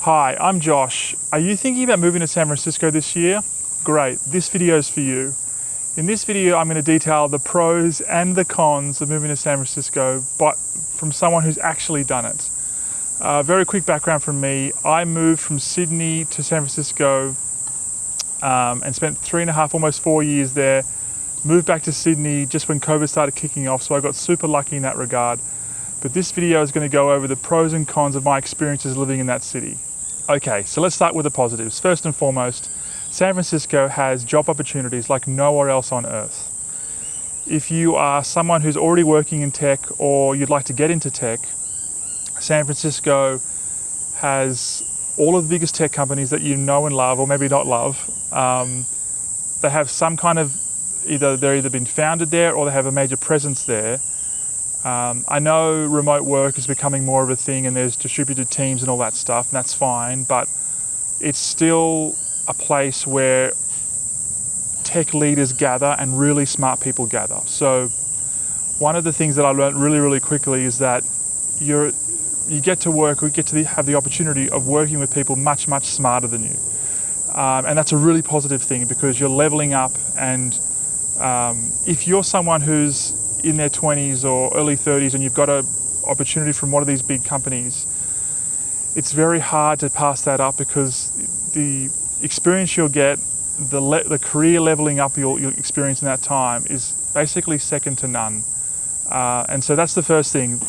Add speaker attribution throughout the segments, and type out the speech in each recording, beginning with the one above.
Speaker 1: Hi, I'm Josh. Are you thinking about moving to San Francisco this year? Great, this video is for you. In this video, I'm going to detail the pros and the cons of moving to San Francisco, but from someone who's actually done it. Very quick background from me. I moved from Sydney to San Francisco and spent 3.5, almost 4 years there. Moved back to Sydney just when COVID started kicking off, so I got super lucky in that regard. But this video is going to go over the pros and cons of my experiences living in that city. Okay, so let's start with the positives. First and foremost, San Francisco has job opportunities like nowhere else on earth. If you are someone who's already working in tech or you'd like to get into tech, San Francisco has all of the biggest tech companies that you know and love, or maybe not love. They have some kind of, they're either been founded there or they have a major presence there. I know remote work is becoming more of a thing and there's distributed teams and all that stuff, and that's fine, but it's still a place where tech leaders gather and really smart people gather. So one of the things that I learned really quickly is that you get to work, or you get to have the opportunity of working with people much smarter than you. And that's a really positive thing because you're leveling up, and if you're someone who's in their 20s or early 30s and you've got an opportunity from one of these big companies, it's very hard to pass that up because the experience you'll get, the career leveling up you'll experience in that time is basically second to none. And so that's the first thing.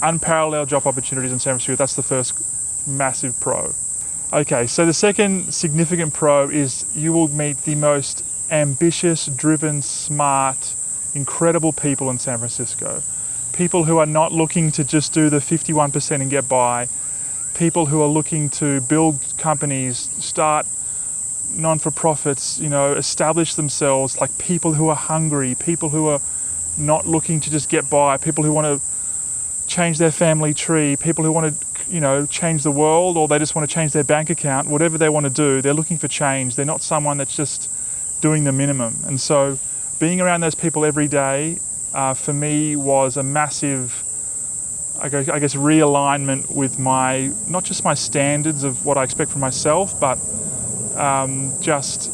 Speaker 1: Unparalleled job opportunities in San Francisco, that's the first massive pro. Okay, so the second significant pro is you will meet the most ambitious, driven, smart, incredible people in San Francisco. People who are not looking to just do the 51% and get by. People who are looking to build companies, start non-for-profits, establish themselves, like people who are hungry, people who are not looking to just get by, people who want to change their family tree, people who want to, change the world, or they just want to change their bank account. Whatever they want to do, they're looking for change. They're not someone that's just doing the minimum. And so being around those people every day, for me, was a massive, I guess, realignment with not just my standards of what I expect from myself, but just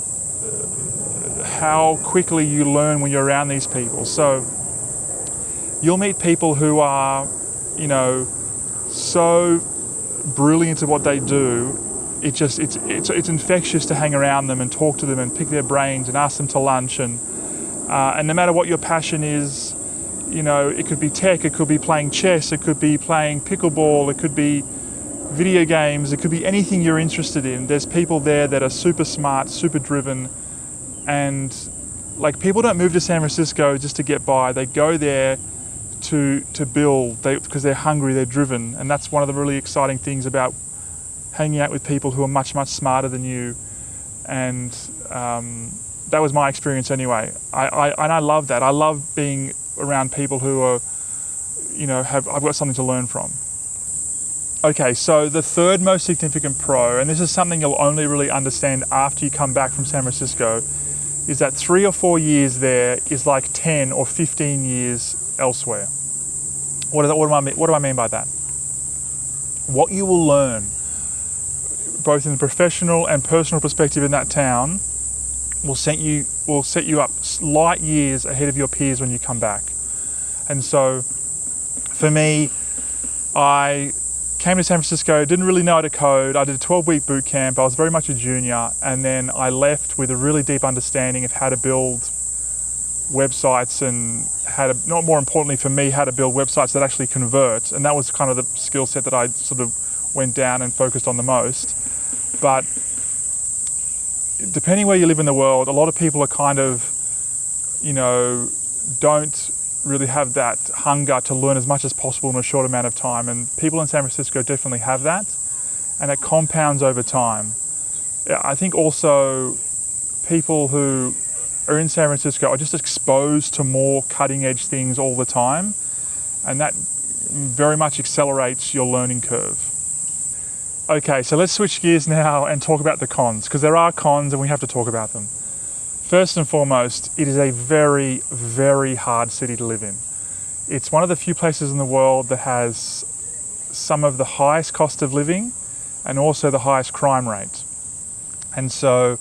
Speaker 1: how quickly you learn when you're around these people. So you'll meet people who are, so brilliant at what they do. It's infectious to hang around them and talk to them and pick their brains and ask them to lunch, and no matter what your passion is, it could be tech, it could be playing chess, it could be playing pickleball, it could be video games, it could be anything you're interested in. There's people there that are super smart, super driven, and like, people don't move to San Francisco just to get by. They go there to build, because they're hungry, they're driven, and that's one of the really exciting things about hanging out with people who are much smarter than you. And that was my experience anyway. I love that. I love being around people who are, I've got something to learn from. Okay, so the third most significant pro, and this is something you'll only really understand after you come back from San Francisco, is that 3 or 4 years there is like 10 or 15 years elsewhere. What do I mean by that? What you will learn, both in the professional and personal perspective in that town, will set you up light years ahead of your peers when you come back. And so for me, I came to San Francisco, didn't really know how to code. I did a 12-week boot camp. I was very much a junior, and then I left with a really deep understanding of how to build websites and not more importantly for me, how to build websites that actually convert. And that was kind of the skill set that I sort of went down and focused on the most. But depending where you live in the world, a lot of people are kind of, don't really have that hunger to learn as much as possible in a short amount of time. And people in San Francisco definitely have that, and it compounds over time. I think also people who are in San Francisco are just exposed to more cutting edge things all the time, and that very much accelerates your learning curve. Okay, so let's switch gears now and talk about the cons, because there are cons and we have to talk about them. First and foremost, it is a very hard city to live in. It's one of the few places in the world that has some of the highest cost of living and also the highest crime rate. And so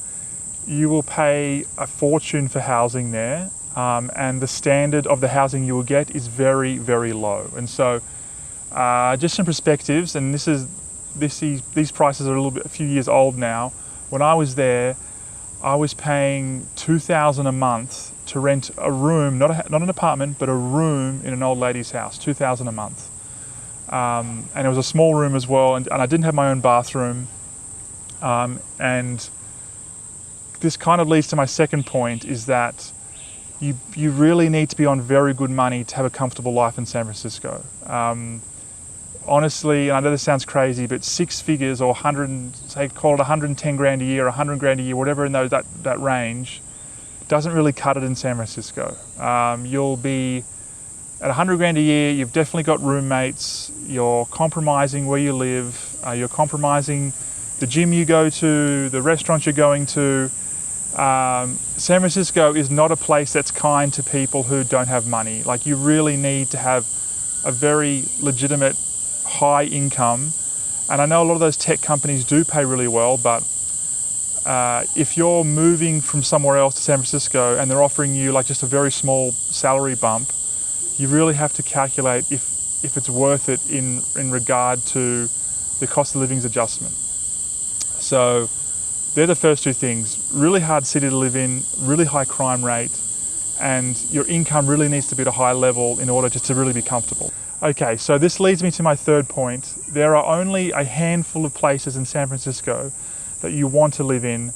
Speaker 1: you will pay a fortune for housing there, and the standard of the housing you will get is very, very low. And so just some perspectives, and these prices are a few years old now. When I was there, I was paying $2,000 a month to rent a room, not an apartment, but a room in an old lady's house, $2,000 a month. And it was a small room as well, and I didn't have my own bathroom. And this kind of leads to my second point, is that you really need to be on very good money to have a comfortable life in San Francisco. Honestly, and I know this sounds crazy, but 6 figures, or call it 110 grand a year, 100 grand a year, whatever in that range, doesn't really cut it in San Francisco. You'll be at 100 grand a year, you've definitely got roommates, you're compromising where you live, you're compromising the gym you go to, the restaurant you're going to. San Francisco is not a place that's kind to people who don't have money. Like, you really need to have a very legitimate high income. And I know a lot of those tech companies do pay really well, but if you're moving from somewhere else to San Francisco and they're offering you like just a very small salary bump, you really have to calculate if it's worth it in regard to the cost of living's adjustment. So they're the first two things. Really hard city to live in, really high crime rate, and your income really needs to be at a high level in order just to really be comfortable. Okay, so this leads me to my third point. There are only a handful of places in San Francisco that you want to live in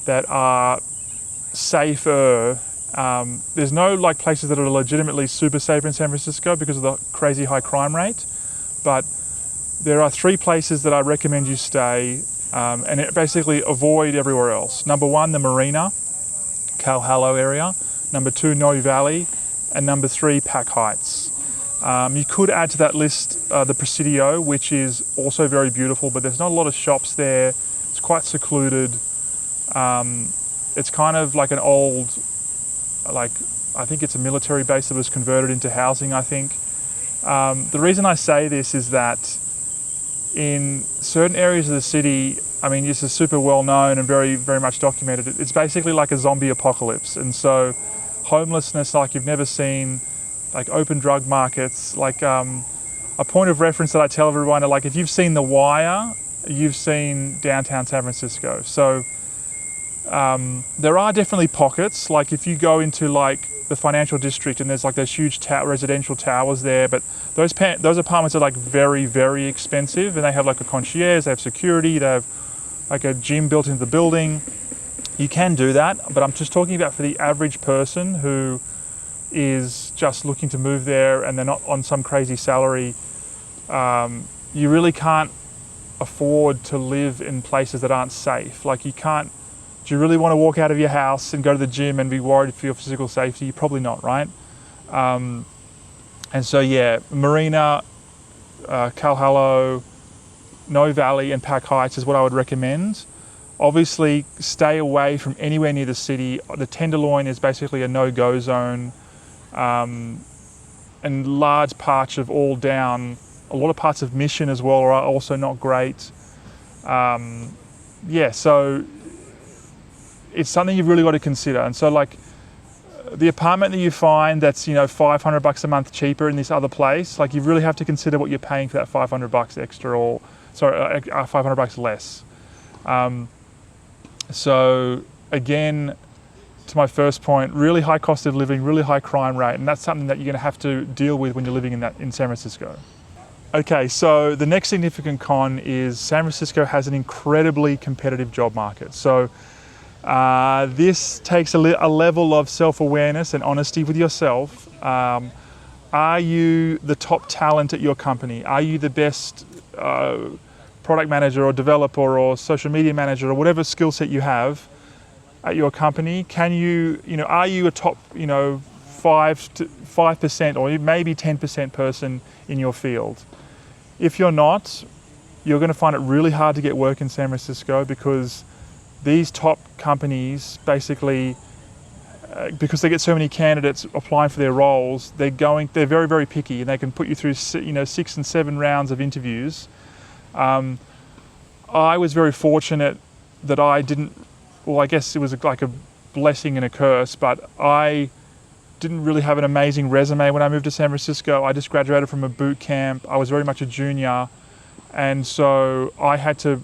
Speaker 1: that are safer. There's no like places that are legitimately super safe in San Francisco because of the crazy high crime rate, but there are 3 places that I recommend you stay, and basically avoid everywhere else. Number 1, the Marina, Cal Halo area. Number 2, Noe Valley, and number 3, Pac Heights. You could add to that list the Presidio, which is also very beautiful, but there's not a lot of shops there. It's quite secluded. It's kind of like an old, I think it's a military base that was converted into housing, I think. The reason I say this is that in certain areas of the city, I mean, this is super well known and very, very much documented. It's basically like a zombie apocalypse. And so homelessness like you've never seen, like open drug markets, like a point of reference that I tell everyone, like if you've seen The Wire, you've seen downtown San Francisco. So there are definitely pockets, like if you go into like the financial district and there's like those huge residential towers there, but those apartments are like very, very expensive, and they have like a concierge, they have security, they have like a gym built into the building. You can do that, but I'm just talking about for the average person who is just looking to move there and they're not on some crazy salary. You really can't afford to live in places that aren't safe. Like you can't. Do you really want to walk out of your house and go to the gym and be worried for your physical safety? Probably not, right? And so yeah, Marina, Cal Halo, Noe Valley and Pac Heights is what I would recommend. Obviously, stay away from anywhere near the city. The Tenderloin is basically a no-go zone, and large parts of all down. A lot of parts of Mission as well are also not great. Yeah, so it's something you've really got to consider. And so like the apartment that you find that's, you know, $500 a month cheaper in this other place, like you really have to consider what you're paying for that $500 extra, or sorry, $500 less. So again, to my first point, really high cost of living, really high crime rate, and that's something that you're going to have to deal with when you're living in San Francisco. Okay, so the next significant con is San Francisco has an incredibly competitive job market. So this takes a level of self-awareness and honesty with yourself. Are you the top talent at your company? Are you the best product manager or developer or social media manager or whatever skill set you have at your company? Can you, are you a top, 5% or maybe 10% person in your field? If you're not, you're going to find it really hard to get work in San Francisco, because these top companies basically, because they get so many candidates applying for their roles, they're very, very picky, and they can put you through 6 and 7 rounds of interviews. I was very fortunate that I didn't, well, I guess it was like a blessing and a curse, but I didn't really have an amazing resume when I moved to San Francisco. I just graduated from a boot camp. I was very much a junior. And so I had to,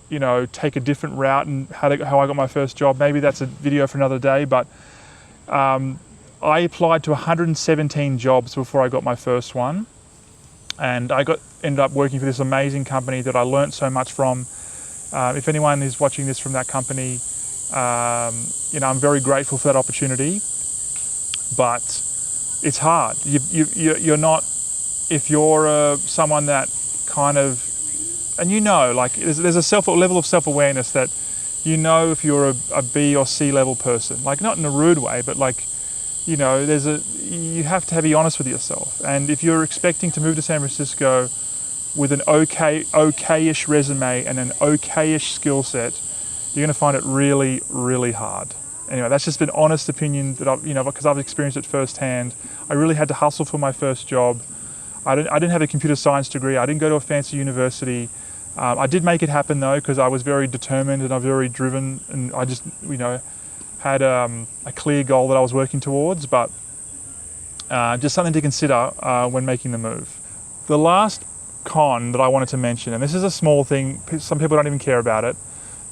Speaker 1: you know, take a different route and how I got my first job. Maybe that's a video for another day, but I applied to 117 jobs before I got my first one. And I ended up working for this amazing company that I learned so much from. If anyone is watching this from that company, you know, I'm very grateful for that opportunity. But it's hard. You're not, if you're someone that kind of, and you know, like there's a level of self-awareness that you know if you're a B or C level person, like not in a rude way, but like, you know, you have to be honest with yourself. And if you're expecting to move to San Francisco with an okay-ish resume and an okay-ish skill set, you're going to find it really, really hard. Anyway, that's just an honest opinion that I've, you know, because I've experienced it firsthand. I really had to hustle for my first job. I didn't have a computer science degree. I didn't go to a fancy university. I did make it happen though, because I was very determined and I'm very driven, and I just, you know, had a clear goal that I was working towards, but just something to consider when making the move. The last con that I wanted to mention, and this is a small thing, some people don't even care about it,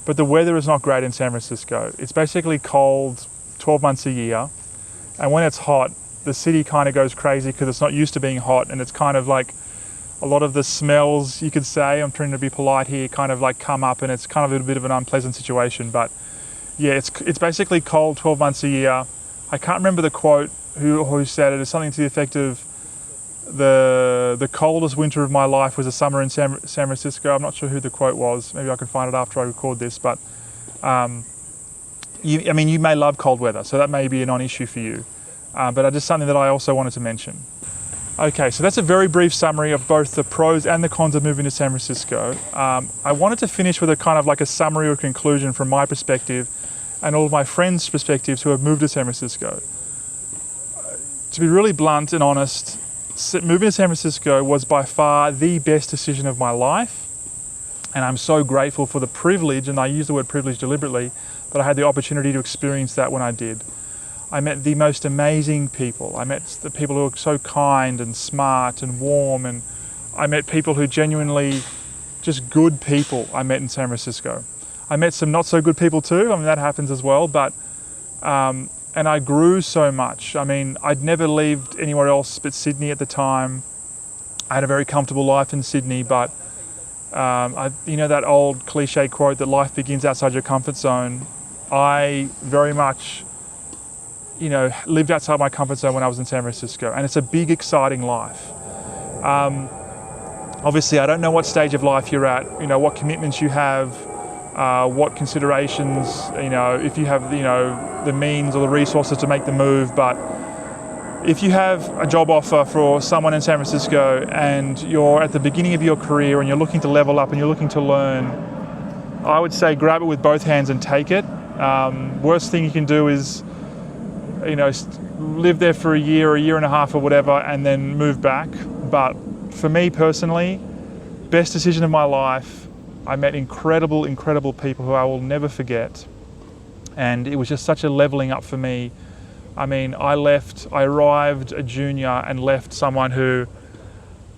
Speaker 1: but the weather is not great in San Francisco. It's basically cold 12 months a year, and when it's hot, the city kind of goes crazy because it's not used to being hot, and it's kind of like a lot of the smells, you could say, I'm trying to be polite here, kind of like come up, and it's kind of a bit of an unpleasant situation. But yeah, it's basically cold 12 months a year. I can't remember the quote who said it. It's something to the effect of the coldest winter of my life was a summer in San Francisco. I'm not sure who the quote was. Maybe I can find it after I record this. But I mean, you may love cold weather, so that may be a non-issue for you. But just something that I also wanted to mention. Okay, so that's a very brief summary of both the pros and the cons of moving to San Francisco. I wanted to finish with a kind of like a summary or conclusion from my perspective and all of my friends' perspectives who have moved to San Francisco. To be really blunt and honest, moving to San Francisco was by far the best decision of my life. And I'm so grateful for the privilege, and I use the word privilege deliberately, that I had the opportunity to experience that when I did. I met the most amazing people. I met the people who are so kind and smart and warm, and I met people who genuinely, just good people I met in San Francisco. I met some not so good people too, I mean that happens as well, but, and I grew so much. I mean, I'd never lived anywhere else but Sydney at the time. I had a very comfortable life in Sydney, but you know that old cliche quote that life begins outside your comfort zone. I very much, you know, lived outside my comfort zone when I was in San Francisco, and it's a big, exciting life. Obviously, I don't know what stage of life you're at, you know, what commitments you have, what considerations, you know, if you have, you know, the means or the resources to make the move. But if you have a job offer for someone in San Francisco and you're at the beginning of your career and you're looking to level up and you're looking to learn, I would say grab it with both hands and take it. Worst thing you can do is, you know, live there for a year and a half or whatever and then move back. But for me personally, best decision of my life. I met incredible, incredible people who I will never forget. And it was just such a leveling up for me. I mean, I arrived a junior and left someone who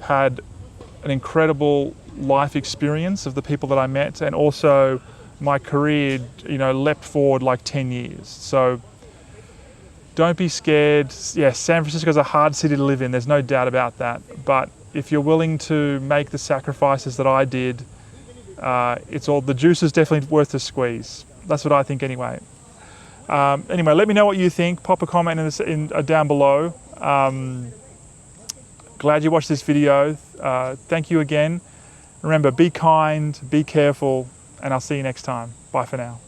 Speaker 1: had an incredible life experience of the people that I met, and also my career, you know, leapt forward like 10 years. So don't be scared. Yes, San Francisco is a hard city to live in, there's no doubt about that. But if you're willing to make the sacrifices that I did, the juice is definitely worth the squeeze. That's what I think anyway. Anyway, let me know what you think. Pop a comment down below. Glad you watched this video. Thank you again. Remember, be kind, be careful, and I'll see you next time. Bye for now.